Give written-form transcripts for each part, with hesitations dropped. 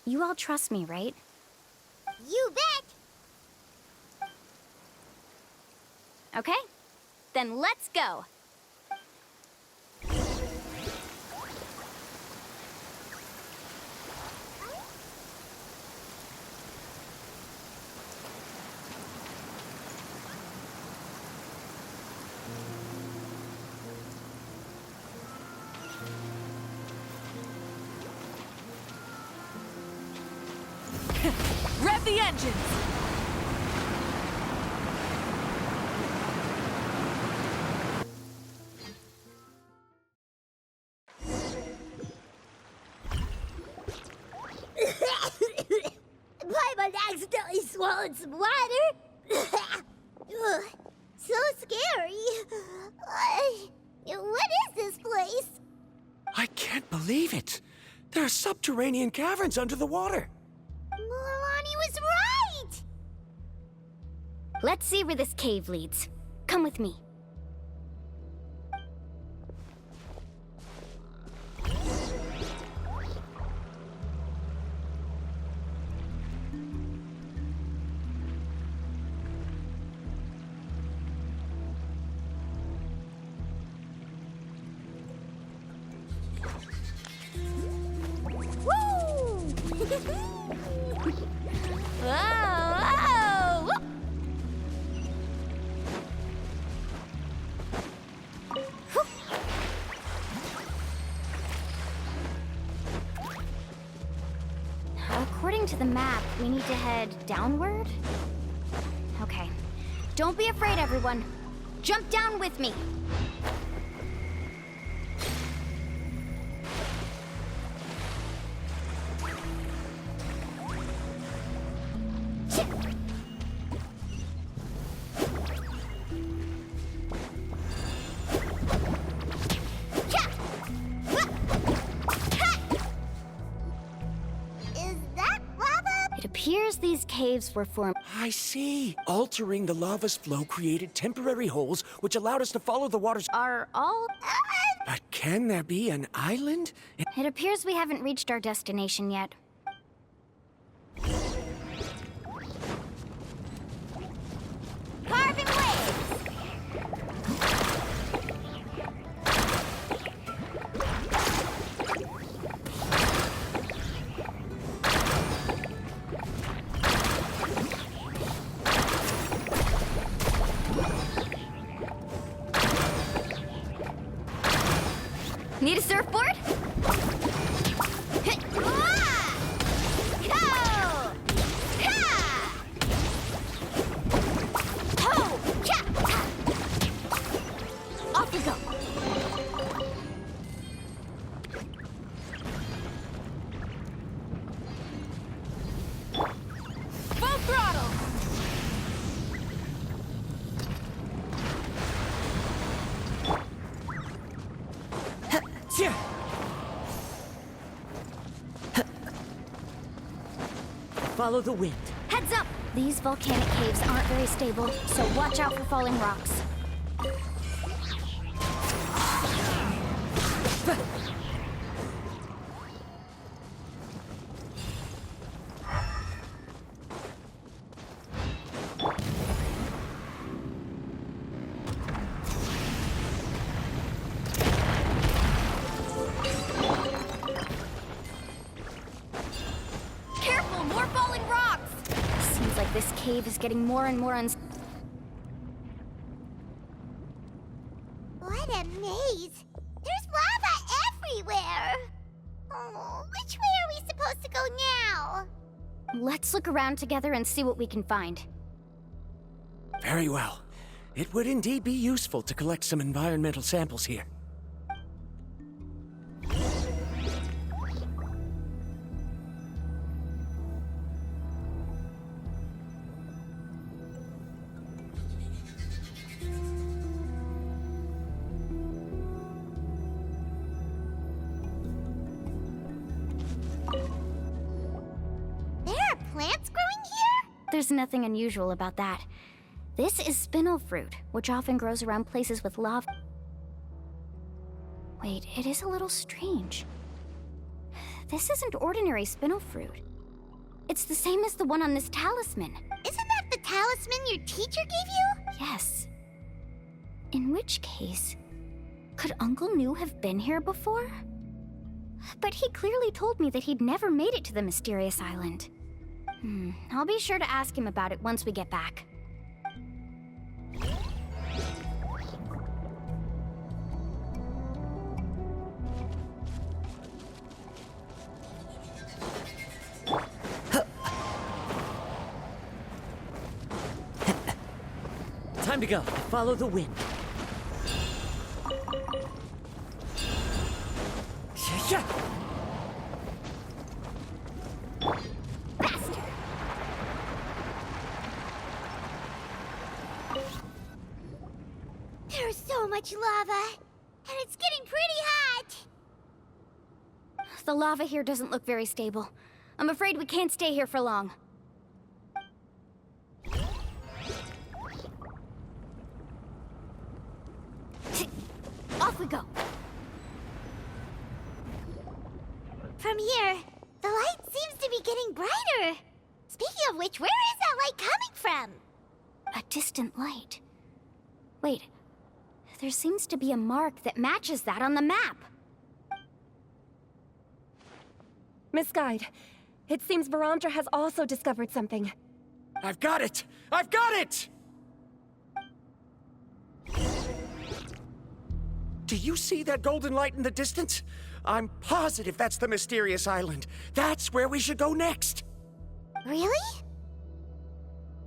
You all trust me, right? You bet! Okay, then let's go! Rev the engines! Paimon accidentally swallowed some water. Ugh, so scary. What is this place? I can't believe it. There are subterranean caverns under the water. MUALANI was right! Let's see where this cave leads. Come with me. Whoa! According to the map, we need to head downward? Okay. Don't be afraid, everyone. Jump down with me. Is that lava? It appears these caves were formed. I see. Altering the lava's flow created temporary holes which allowed us to follow the water's... Are all. But can there be an island? It appears we haven't reached our destination yet. Carving waves! Need a surfboard? Off you go! Full throttle! Yeah. Follow the wind. Heads up! These volcanic caves aren't very stable, so watch out for falling rocks. Careful, more falling rocks! Seems like this cave is getting more and more What a maze! There's lava everywhere! Oh, which way are we supposed to go now? Let's look around together and see what we can find. Very well. It would indeed be useful to collect some environmental samples here. There are plants growing here? There's nothing unusual about that. This is spinel fruit, which often grows around places with lava. Wait, it is a little strange. This isn't ordinary spinel fruit. It's the same as the one on this talisman. Isn't that the talisman your teacher gave you? Yes. In which case, could Uncle New have been here before? But he clearly told me that he'd never made it to the mysterious island. I'll be sure to ask him about it once we get back. Time to go. Follow the wind. Faster! There's so much lava, and it's getting pretty hot. The lava here doesn't look very stable. I'm afraid we can't stay here for long. Off we go. From here, the light seems to be getting brighter. Speaking of which, where is that light coming from? A distant light. Wait, there seems to be a mark that matches that on the map. Miss Guide, it seems Baramdra has also discovered something. I've got it! I've got it! Do you see that golden light in the distance? I'm positive that's the mysterious island. That's where we should go next. Really?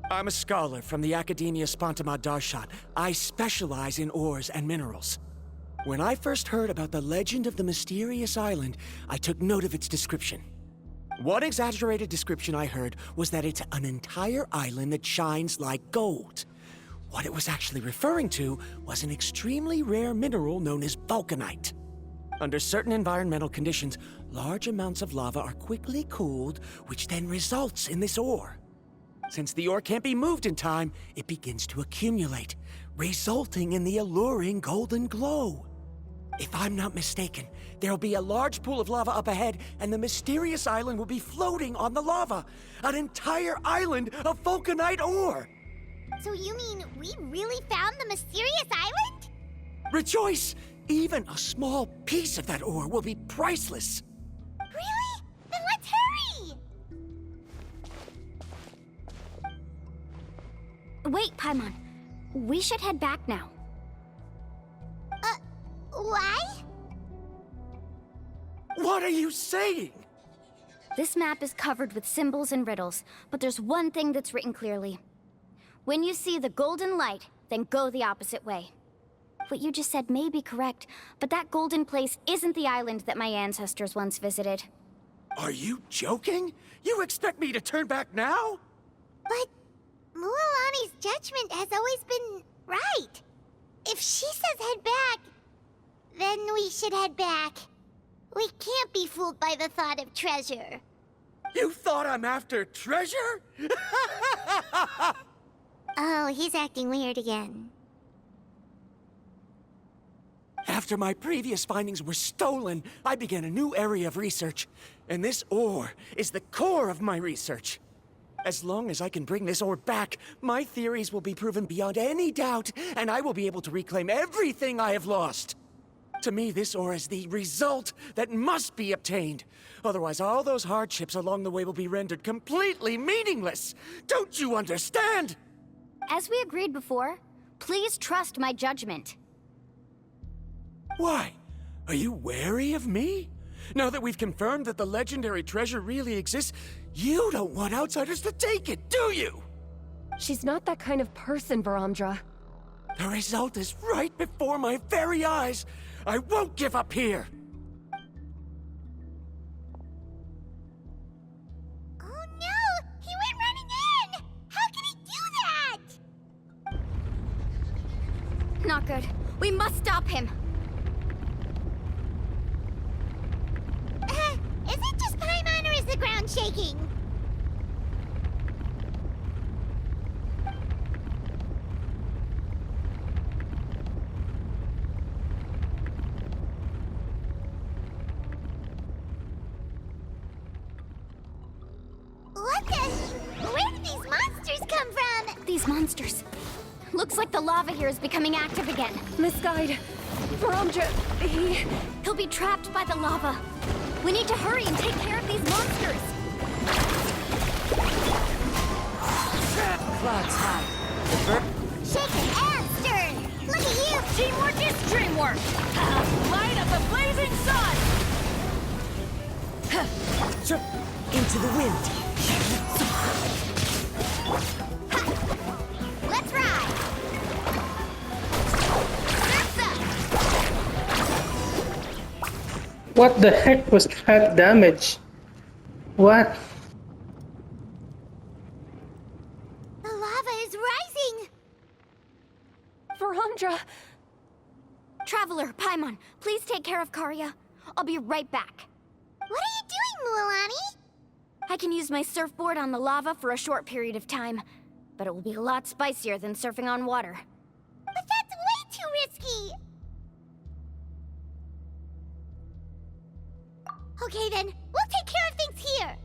I'm a scholar from the Academia Spontima Darshat. I specialize in ores and minerals. When I first heard about the legend of the mysterious island, I took note of its description. One exaggerated description I heard was that it's an entire island that shines like gold. What it was actually referring to was an extremely rare mineral known as vulcanite. Under certain environmental conditions, large amounts of lava are quickly cooled, which then results in this ore. Since the ore can't be moved in time, it begins to accumulate, resulting in the alluring golden glow. If I'm not mistaken, there'll be a large pool of lava up ahead, and the mysterious island will be floating on the lava. An entire island of vulcanite ore! So you mean we really found the mysterious island? Rejoice! Even a small piece of that ore will be priceless. Really? Then let's hurry! Wait, Paimon. We should head back now. Why? What are you saying? This map is covered with symbols and riddles, but there's one thing that's written clearly. When you see the golden light, then go the opposite way. What you just said may be correct, but that golden place isn't the island that my ancestors once visited. Are you joking? You expect me to turn back now? But MUALANI's judgment has always been right. If she says head back, then we should head back. We can't be fooled by the thought of treasure. You thought I'm after treasure? Oh, he's acting weird again. After my previous findings were stolen, I began a new area of research. And this ore is the core of my research. As long as I can bring this ore back, my theories will be proven beyond any doubt, and I will be able to reclaim everything I have lost. To me, this ore is the result that must be obtained. Otherwise, all those hardships along the way will be rendered completely meaningless. Don't you understand? As we agreed before, please trust my judgment. Why? Are you wary of me? Now that we've confirmed that the legendary treasure really exists, you don't want outsiders to take it, do you? She's not that kind of person, Baramdra. The result is right before my very eyes. I won't give up here. Oh no! He went running in! How can he do that? Not good. We must stop him. Is it just Paimon or is the ground shaking? monsters. Looks like the lava here is becoming active again. Misguide. Varamdra, He'll be trapped by the lava. We need to hurry and take care of these monsters. Clouds high. Shaken and stirred! Look at you! Teamwork is dreamwork! Light up the blazing sun! Into the wind. Let's ride! Surf's up! What the heck was that damage? What? The lava is rising! Varamdra. Traveler, Paimon, please take care of Karya. I'll be right back. What are you doing, MUALANI? I can use my surfboard on the lava for a short period of time, but it will be a lot spicier than surfing on water. But that's way too risky! Okay then, we'll take care of things here!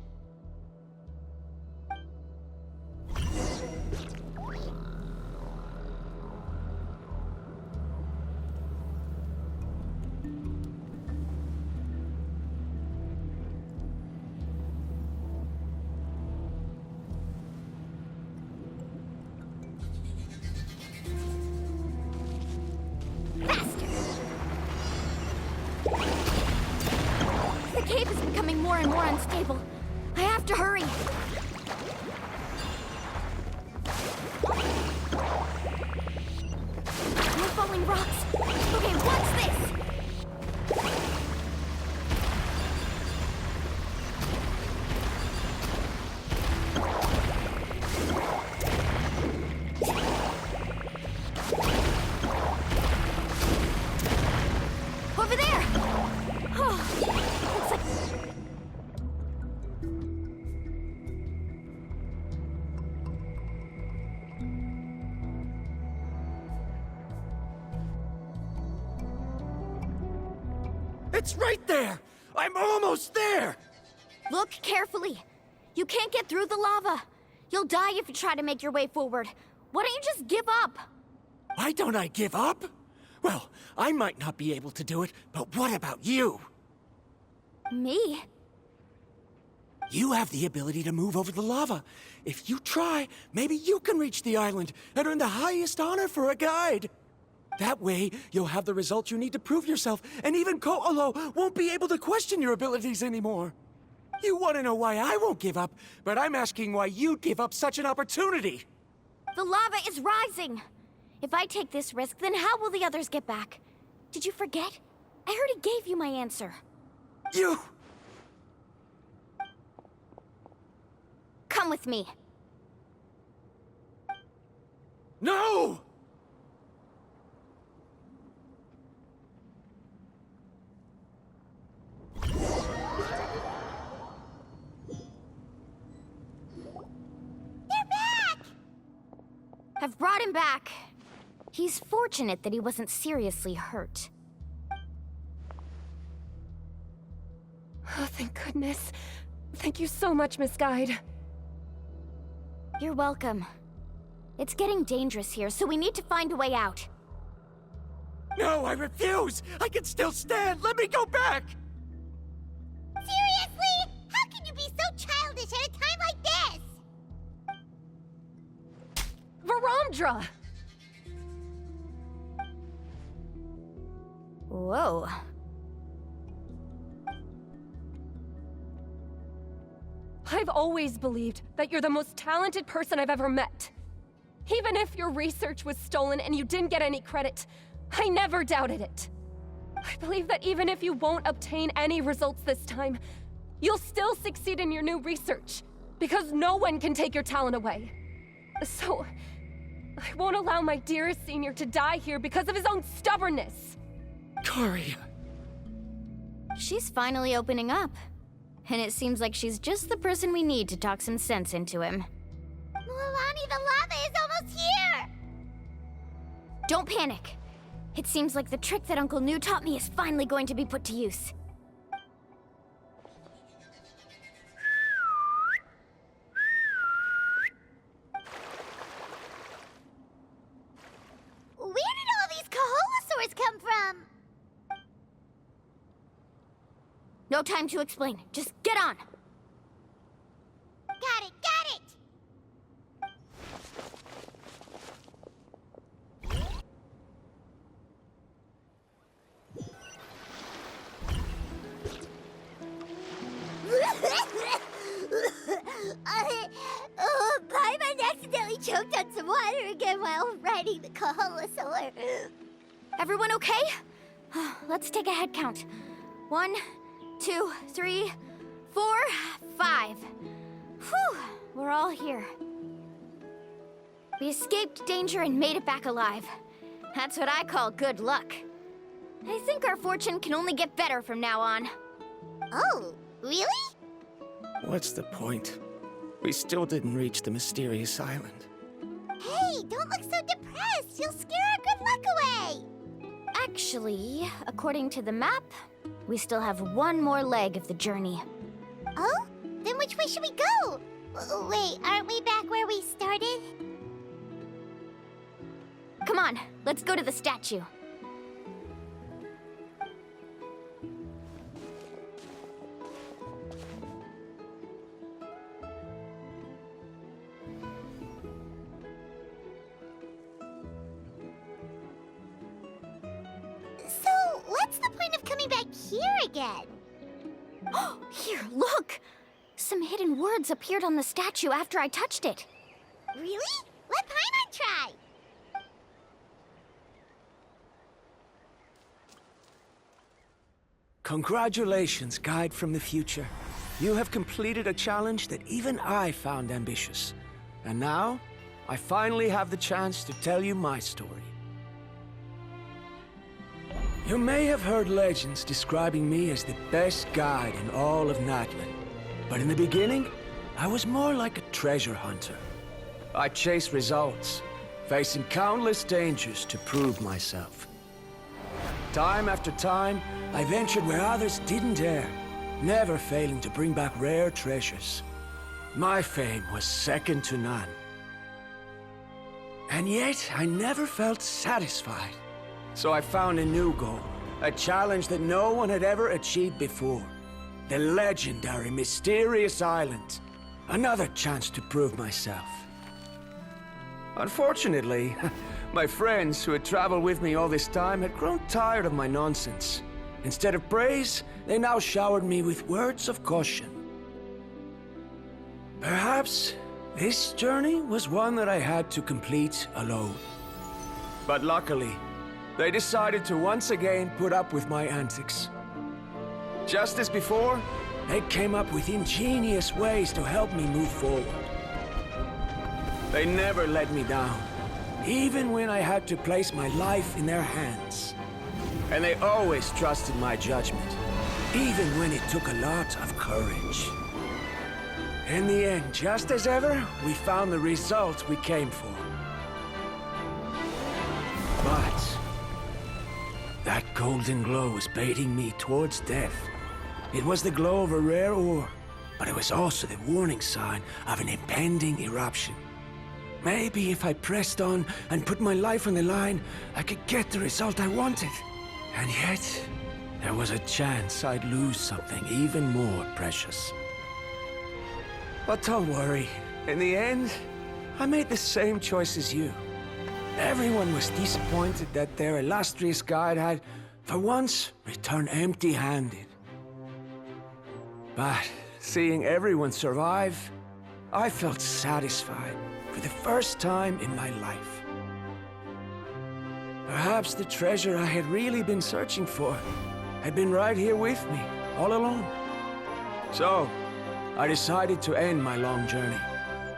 The cave is becoming more and more unstable. I have to hurry. More falling rocks. Okay, what's this? Over there! Oh, looks like... It's right there! I'm almost there! Look carefully. You can't get through the lava. You'll die if you try to make your way forward. Why don't you just give up? Why don't I give up? Well, I might not be able to do it, but what about you? Me? You have the ability to move over the lava. If you try, maybe you can reach the island and earn the highest honor for a guide. That way, you'll have the results you need to prove yourself, and even Ko'olo won't be able to question your abilities anymore. You want to know why I won't give up, but I'm asking why you'd give up such an opportunity. The lava is rising. If I take this risk, then how will the others get back? Did you forget? I already gave you my answer. You... Come with me. No! They're back! I've brought him back. He's fortunate that he wasn't seriously hurt. Oh, thank goodness. Thank you so much, Misguide. You're welcome. It's getting dangerous here, so we need to find a way out. No, I refuse! I can still stand! Let me go back! Seriously? How can you be so childish at a time like this? Varamdra! Whoa. I've always believed that you're the most talented person I've ever met. Even if your research was stolen and you didn't get any credit, I never doubted it. I believe that even if you won't obtain any results this time, you'll still succeed in your new research, because no one can take your talent away. So, I won't allow my dearest senior to die here because of his own stubbornness. Karya. She's finally opening up. And it seems like she's just the person we need to talk some sense into him. MUALANI, the lava is almost here! Don't panic. It seems like the trick that Uncle New taught me is finally going to be put to use. No time to explain. Just get on! Got it, got it! Paimon accidentally choked on some water again while riding the Kaholosaur. Everyone okay? Let's take a head count. 1, 2, 3, 4, 5. Whew, we're all here. We escaped danger and made it back alive. That's what I call good luck. I think our fortune can only get better from now on. Oh, really? What's the point? We still didn't reach the mysterious island. Hey, don't look so depressed. You'll scare our good luck away. Actually, according to the map, we still have one more leg of the journey. Oh? Then which way should we go? Wait, aren't we back where we started? Come on, let's go to the statue. So, what's the point of coming back here again? Here, look! Some hidden words appeared on the statue after I touched it. Really? Let Paimon try. Congratulations, guide from the future. You have completed a challenge that even I found ambitious. And now, I finally have the chance to tell you my story. You may have heard legends describing me as the best guide in all of Natlan. But in the beginning, I was more like a treasure hunter. I chased results, facing countless dangers to prove myself. Time after time, I ventured where others didn't dare, never failing to bring back rare treasures. My fame was second to none. And yet, I never felt satisfied. So I found a new goal, a challenge that no one had ever achieved before. The legendary, mysterious island. Another chance to prove myself. Unfortunately, my friends who had traveled with me all this time had grown tired of my nonsense. Instead of praise, they now showered me with words of caution. Perhaps this journey was one that I had to complete alone. But luckily, they decided to once again put up with my antics. Just as before, they came up with ingenious ways to help me move forward. They never let me down, even when I had to place my life in their hands. And they always trusted my judgment, even when it took a lot of courage. In the end, just as ever, we found the result we came for. But that golden glow was baiting me towards death. It was the glow of a rare ore, but it was also the warning sign of an impending eruption. Maybe if I pressed on and put my life on the line, I could get the result I wanted. And yet, there was a chance I'd lose something even more precious. But don't worry. In the end, I made the same choice as you. Everyone was disappointed that their illustrious guide had, for once, returned empty-handed. But seeing everyone survive, I felt satisfied for the first time in my life. Perhaps the treasure I had really been searching for had been right here with me, all along. So, I decided to end my long journey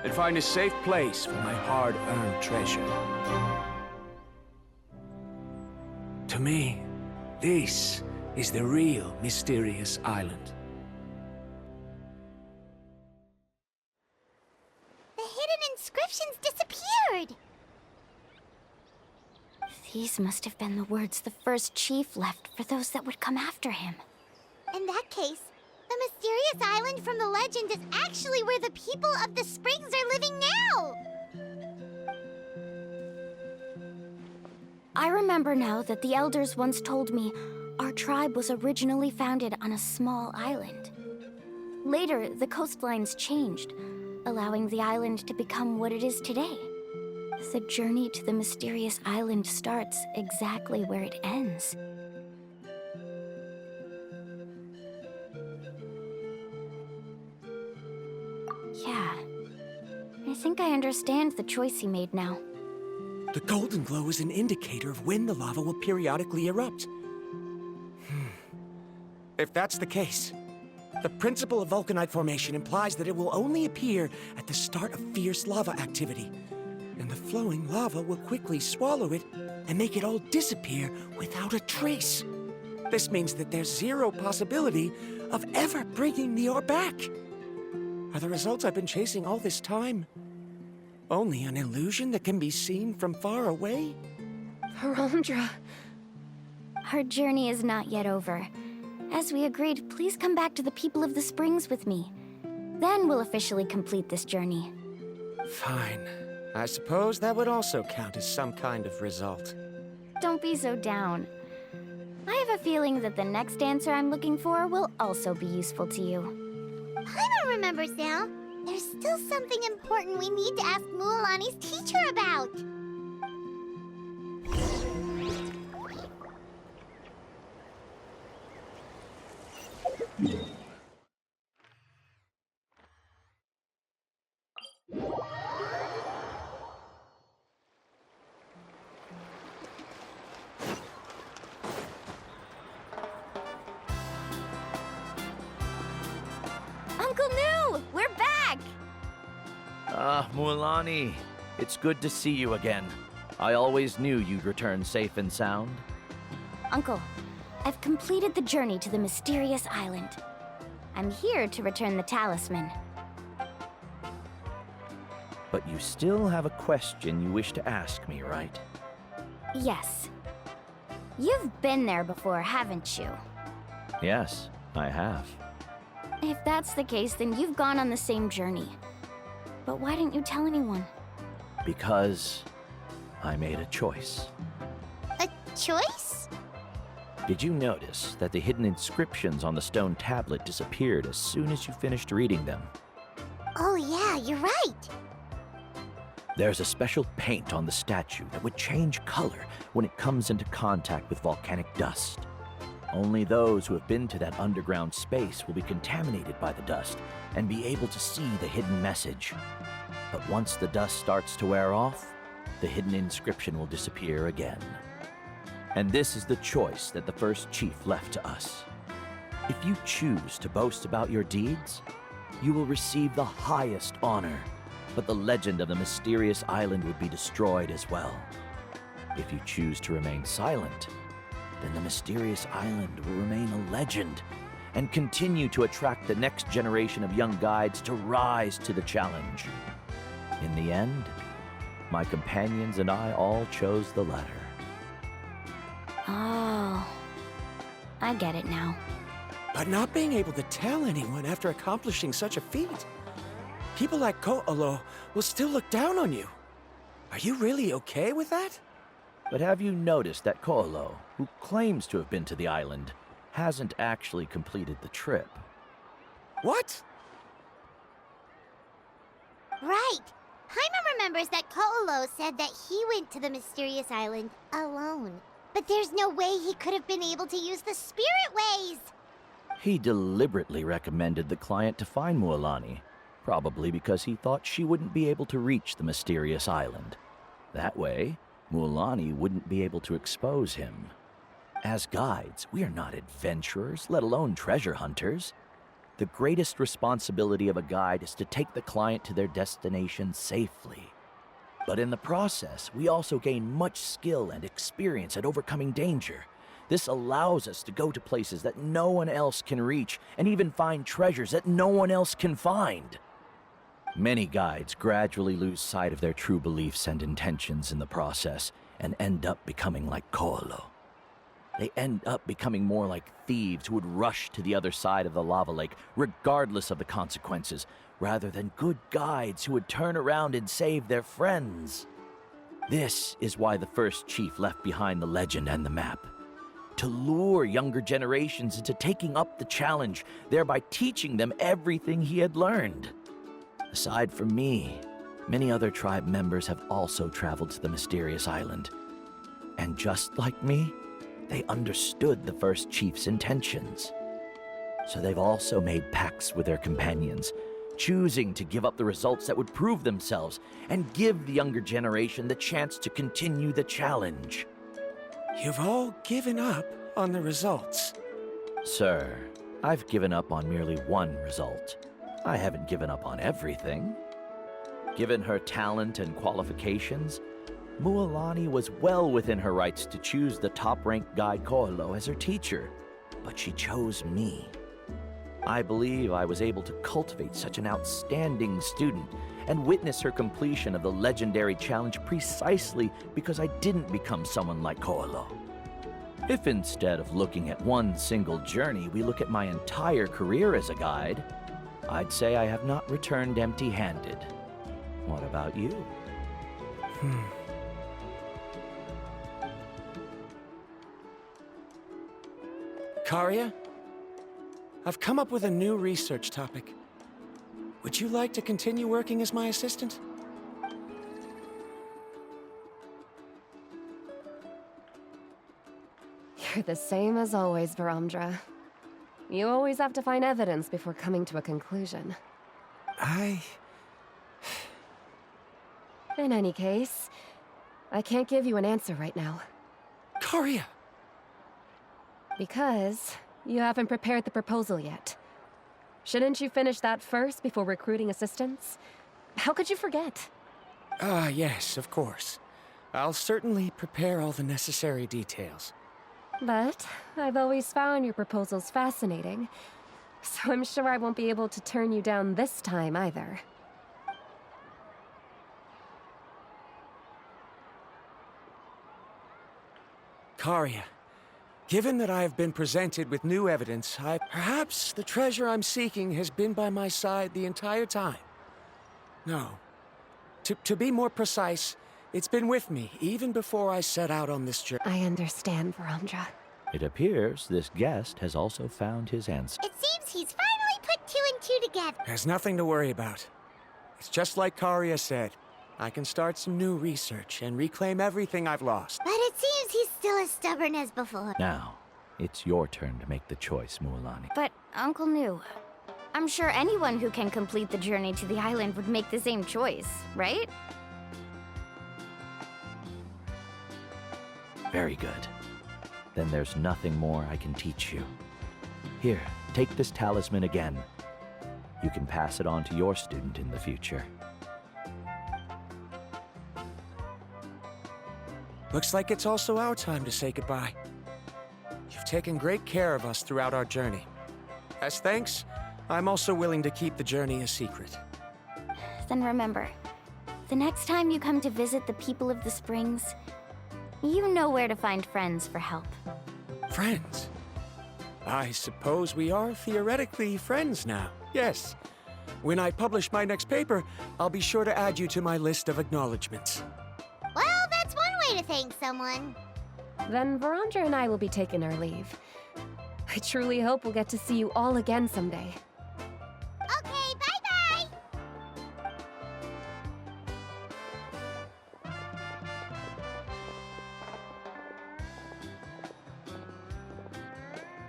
and find a safe place for my hard-earned treasure. To me, this is the real mysterious island. The hidden inscriptions disappeared! These must have been the words the first chief left for those that would come after him. In that case, the mysterious island from the legend is actually where the people of the springs are living now! I remember now that the elders once told me, our tribe was originally founded on a small island. Later, the coastlines changed, allowing the island to become what it is today. The journey to the mysterious island starts exactly where it ends. Yeah, I think I understand the choice he made now. The golden glow is an indicator of when the lava will periodically erupt. If that's the case, the principle of vulcanite formation implies that it will only appear at the start of fierce lava activity, and the flowing lava will quickly swallow it and make it all disappear without a trace. This means that there's zero possibility of ever bringing the ore back. Are the results I've been chasing all this time only an illusion that can be seen from far away? Harondra. Our journey is not yet over. As we agreed, please come back to the people of the Springs with me. Then we'll officially complete this journey. Fine. I suppose that would also count as some kind of result. Don't be so down. I have a feeling that the next answer I'm looking for will also be useful to you. Paimon remembers now. There's still something important we need to ask MUALANI's teacher about. Uncle New! We're back! MUALANI, it's good to see you again. I always knew you'd return safe and sound. Uncle, I've completed the journey to the mysterious island. I'm here to return the talisman. But you still have a question you wish to ask me, right? Yes. You've been there before, haven't you? Yes, I have. If that's the case, then you've gone on the same journey. But why didn't you tell anyone? Because I made a choice. A choice? Did you notice that the hidden inscriptions on the stone tablet disappeared as soon as you finished reading them? Oh yeah, you're right. There's a special paint on the statue that would change color when it comes into contact with volcanic dust. Only those who have been to that underground space will be contaminated by the dust and be able to see the hidden message. But once the dust starts to wear off, the hidden inscription will disappear again. And this is the choice that the first chief left to us. If you choose to boast about your deeds, you will receive the highest honor, but the legend of the mysterious island would be destroyed as well. If you choose to remain silent, then the mysterious island will remain a legend and continue to attract the next generation of young guides to rise to the challenge. In the end, my companions and I all chose the latter. Oh, I get it now. But not being able to tell anyone after accomplishing such a feat. People like Ko'olo will still look down on you. Are you really okay with that? But have you noticed that Ko'olo, who claims to have been to the island, hasn't actually completed the trip? What? Right. Paimon remembers that Ko'olo said that he went to the mysterious island alone. But there's no way he could have been able to use the spirit ways. He deliberately recommended the client to find MUALANI, probably because he thought she wouldn't be able to reach the mysterious island. That way, MUALANI wouldn't be able to expose him. As guides, we are not adventurers, let alone treasure hunters. The greatest responsibility of a guide is to take the client to their destination safely. But in the process, we also gain much skill and experience at overcoming danger. This allows us to go to places that no one else can reach, and even find treasures that no one else can find. Many guides gradually lose sight of their true beliefs and intentions in the process, and end up becoming like Ko'olo. They end up becoming more like thieves who would rush to the other side of the lava lake, regardless of the consequences, rather than good guides who would turn around and save their friends. This is why the first chief left behind the legend and the map. to lure younger generations into taking up the challenge, thereby teaching them everything he had learned. Aside from me, many other tribe members have also traveled to the mysterious island. And just like me, they understood the first chief's intentions. So they've also made pacts with their companions, choosing to give up the results that would prove themselves and give the younger generation the chance to continue the challenge. You've all given up on the results. Sir, I've given up on merely one result. I haven't given up on everything. Given her talent and qualifications, MUALANI was well within her rights to choose the top-ranked guide Koalo as her teacher, but she chose me. I believe I was able to cultivate such an outstanding student and witness her completion of the legendary challenge precisely because I didn't become someone like Koalo. If instead of looking at one single journey, we look at my entire career as a guide, I'd say I have not returned empty-handed. What about you? Karia? I've come up with a new research topic. Would you like to continue working as my assistant? You're the same as always, Varamdra. You always have to find evidence before coming to a conclusion. In any case, I can't give you an answer right now. Karia! Because you haven't prepared the proposal yet. Shouldn't you finish that first before recruiting assistants? How could you forget? Yes, of course. I'll certainly prepare all the necessary details. But I've always found your proposals fascinating, so I'm sure I won't be able to turn you down this time either. Karia, given that I have been presented with new evidence, perhaps the treasure I'm seeking has been by my side the entire time. No. To be more precise, it's been with me even before I set out on this journey. I understand, Varamdra. It appears this guest has also found his answer. It seems he's finally put two and two together. There's nothing to worry about. It's just like Karia said. I can start some new research and reclaim everything I've lost. But it seems he's still as stubborn as before. Now, it's your turn to make the choice, MUALANI. But, Uncle New, I'm sure anyone who can complete the journey to the island would make the same choice, right? Very good. Then there's nothing more I can teach you. Here, take this talisman again. You can pass it on to your student in the future. Looks like it's also our time to say goodbye. You've taken great care of us throughout our journey. As thanks, I'm also willing to keep the journey a secret. Then remember, the next time you come to visit the people of the Springs, you know where to find friends for help. Friends? I suppose we are theoretically friends now, yes. When I publish my next paper, I'll be sure to add you to my list of acknowledgements. Well, that's one way to thank someone. Then Varamdra and I will be taking our leave. I truly hope we'll get to see you all again someday. Okay, bye-bye!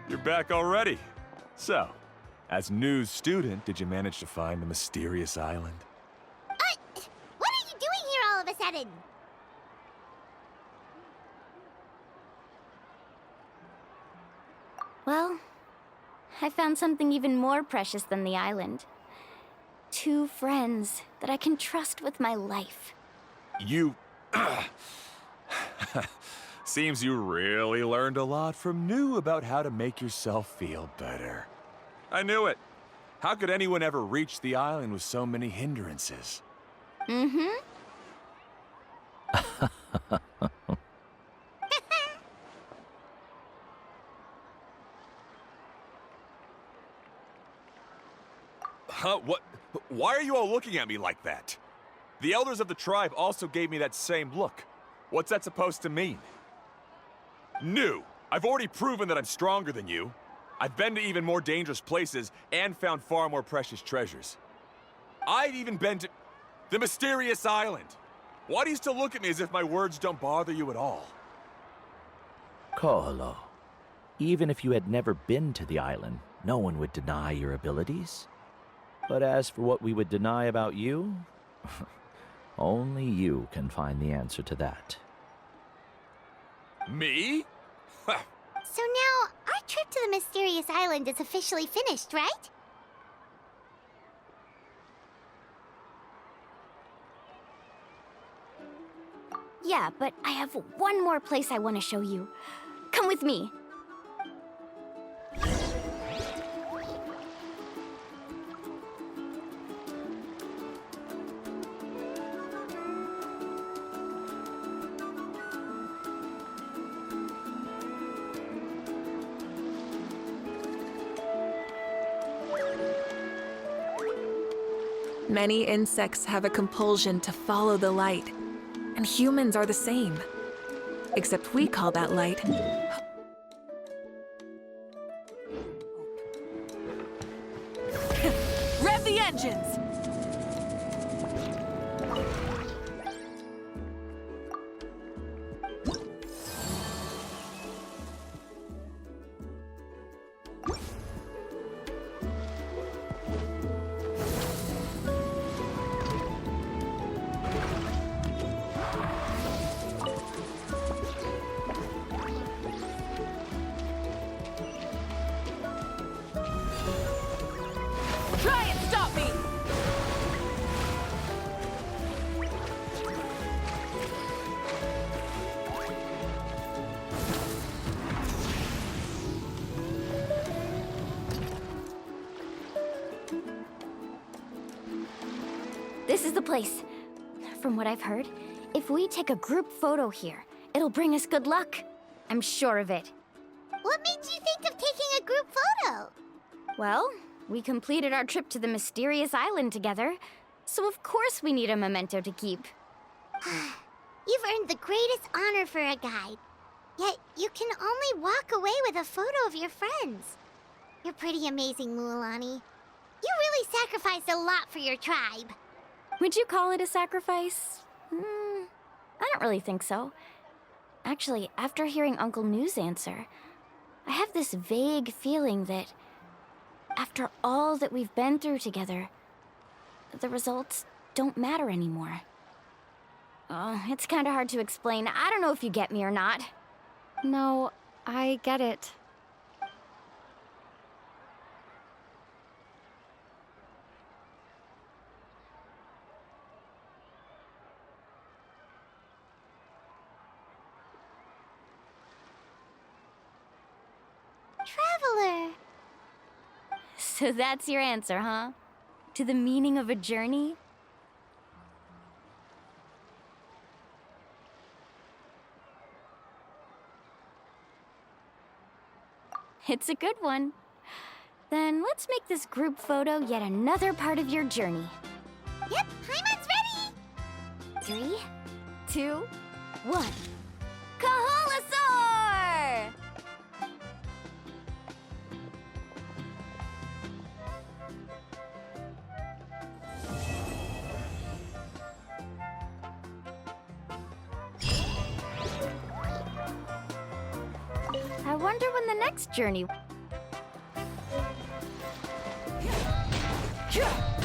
You're back already. So, as new student, did you manage to find the mysterious island? What are you doing here all of a sudden? Well, I found something even more precious than the island. 2 friends that I can trust with my life. You... Seems you really learned a lot from New about how to make yourself feel better. I knew it. How could anyone ever reach the island with so many hindrances? Huh? What? Why are you all looking at me like that? The elders of the tribe also gave me that same look. What's that supposed to mean? New, I've already proven that I'm stronger than you. I've been to even more dangerous places and found far more precious treasures. I've even been to the mysterious island. Why do you still look at me as if my words don't bother you at all? Koholo, even if you had never been to the island, no one would deny your abilities. But as for what we would deny about you, only you can find the answer to that. Me? So now, our trip to the mysterious island is officially finished, right? Yeah, but I have one more place I want to show you. Come with me. Many insects have a compulsion to follow the light, and humans are the same. Except we call that light Rev the engines! Try and stop me! This is the place. From what I've heard, if we take a group photo here, it'll bring us good luck. I'm sure of it. What made you think of taking a group photo? Well, we completed our trip to the mysterious island together, so of course we need a memento to keep. You've earned the greatest honor for a guide. Yet, you can only walk away with a photo of your friends. You're pretty amazing, MUALANI. You really sacrificed a lot for your tribe. Would you call it a sacrifice? I don't really think so. Actually, after hearing Uncle New's answer, I have this vague feeling that after all that we've been through together, the results don't matter anymore. Oh, it's kind of hard to explain. I don't know if you get me or not. No, I get it. Traveler. So that's your answer, huh? To the meaning of a journey? It's a good one. Then let's make this group photo yet another part of your journey. Yep, Paimon's ready! 3, 2, 1. Kaholasaur! I wonder when the next journey... Yeah!